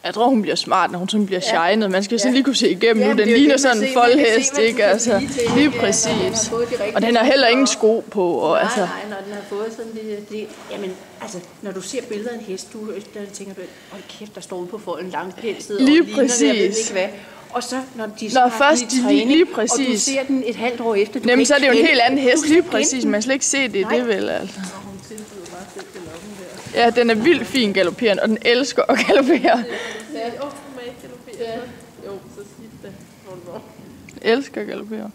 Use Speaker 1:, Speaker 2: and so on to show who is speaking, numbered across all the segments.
Speaker 1: Jeg tror, hun bliver smart, når hun sådan bliver shined. Man skal sådan lige kunne se igennem nu. Den ligner sådan en foldhest, ikke? Altså, lige præcis. Og den har heller ingen sko på. Og,
Speaker 2: nej, når den har fået sådan det. Jamen, altså, når du ser billeder af en hest, der tænker du, hold kæft, der står ude på folden langpelset.
Speaker 1: Lige præcis.
Speaker 2: Jeg ved ikke hvad. Og så, når de så har træning, lige præcis. Og du ser den et halvt år efter.
Speaker 1: Jamen, så er det jo en helt anden hest, lige præcis. Man skal slet ikke se det, det vel, altså. Ja, den er vildt fin galopperende, og den elsker at galoppere.
Speaker 3: Ja, jo, så skidt det.
Speaker 1: Elsker at galoppere.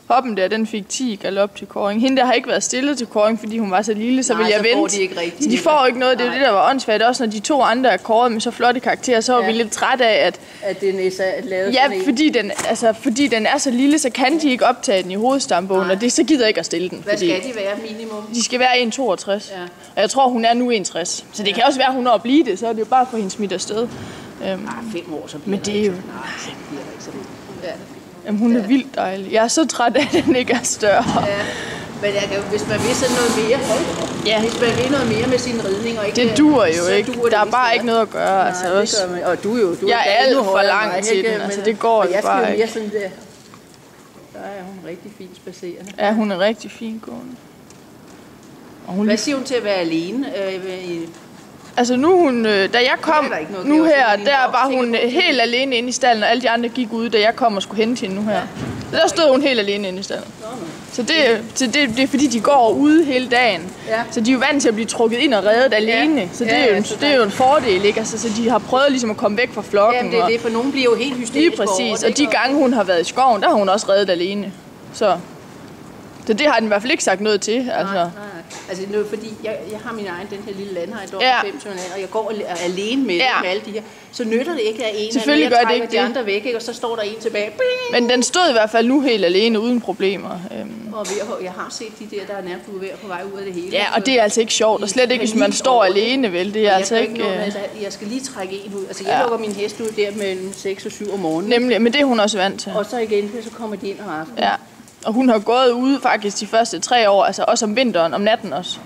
Speaker 1: Hoppen der, den fik 10 galop til kåring. Hende der har ikke været stillet til kåring, fordi hun var så lille, så ville jeg vente.
Speaker 2: De ikke rigtigt.
Speaker 1: Så de får ikke noget, det er jo det, der var åndssvagt. Også når de 2 andre er kåret med så flotte karakterer, så var vi lidt træt af,
Speaker 2: at den er lavet
Speaker 1: ja, fordi den er så lille, så kan de ikke optage den i hovedstambogen, og det så gider ikke at stille den.
Speaker 2: Hvad skal de være minimum?
Speaker 1: De skal være 1,62. Ja. Og jeg tror, hun er nu 1,60. Så det kan også være, at hun når at blive det, så er det jo bare for hende smidt afsted.
Speaker 2: 5 år, så bliver
Speaker 1: men det er jo...
Speaker 2: Ja.
Speaker 1: Jamen, hun er vildt dejlig. Jeg er så træt af, at den ikke er større.
Speaker 2: Ja, men hvis man vil sådan noget mere, hvis man vil noget mere med sin ridning, og ikke
Speaker 1: det duer jo ikke. Der er bare ikke noget at gøre.
Speaker 2: Nej,
Speaker 1: altså også.
Speaker 2: Det gør man. Og du er
Speaker 1: jeg er alt for lang til den. Altså, det går jo bare ikke.
Speaker 2: Sådan der er hun rigtig fint spacerende.
Speaker 1: Ja, hun er rigtig fint gående.
Speaker 2: Hvad siger hun til at være alene?
Speaker 1: Altså nu hun, da jeg kom nu her, der var hun helt alene inde i stallen, og alle de andre gik ud, da jeg kom og skulle hente hende nu her. Så der stod hun helt alene inde i stallen. Så det er fordi, de går ude hele dagen. Så de er jo vant til at blive trukket ind og reddet alene. Så det er jo en fordel, ikke? Altså, så de har prøvet ligesom at komme væk fra flokken.
Speaker 2: Jamen det er det, for nogen bliver jo helt hysteriske.
Speaker 1: Lige præcis, og de gange hun har været i skoven, der har hun også reddet alene. Så det har den i hvert fald ikke sagt noget til. Altså.
Speaker 2: Nej. Altså nu, fordi jeg har min egen, den her lille landejendom, 5 og jeg går alene med alle de her, så nytter det ikke, at en af mere trækker de andre væk, ikke? Og så står der en tilbage.
Speaker 1: Men den stod i hvert fald nu helt alene, uden problemer.
Speaker 2: Og jeg har set de der er nærmest på vej ud af det hele.
Speaker 1: Ja, og det er altså ikke sjovt, og slet ikke, hvis man står alene, vel. Det er altså ikke...
Speaker 2: Jeg skal lige trække en ud. Altså, jeg lukker min hest ud der mellem 6 og 7 om morgenen.
Speaker 1: Nemlig, men det er hun også vant til.
Speaker 2: Og så igen, så kommer de ind om aftenen.
Speaker 1: Ja. Og hun har gået ude faktisk de første 3 år, altså også om vinteren, om natten også.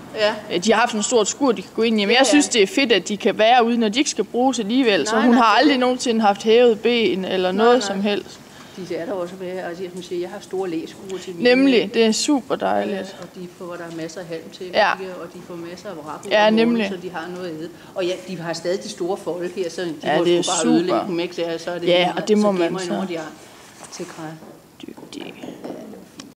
Speaker 1: Ja. De har haft sådan et stort skur, de kan gå ind i, men jeg synes, det er fedt, at de kan være ude, når de ikke skal bruges alligevel. Så hun har aldrig nogensinde haft hævet ben eller noget som helst.
Speaker 2: De er der også med, altså jeg har store læskuer til mine.
Speaker 1: Nemlig, det er super dejligt.
Speaker 2: Og de får, hvor der er masser af halm til, og de får masser af vrap så de har noget at æde. Og de har stadig de store folde her, så de må sgu bare ødelægge dem, ikke? Så er det
Speaker 1: og det må man så.
Speaker 2: Til kræ.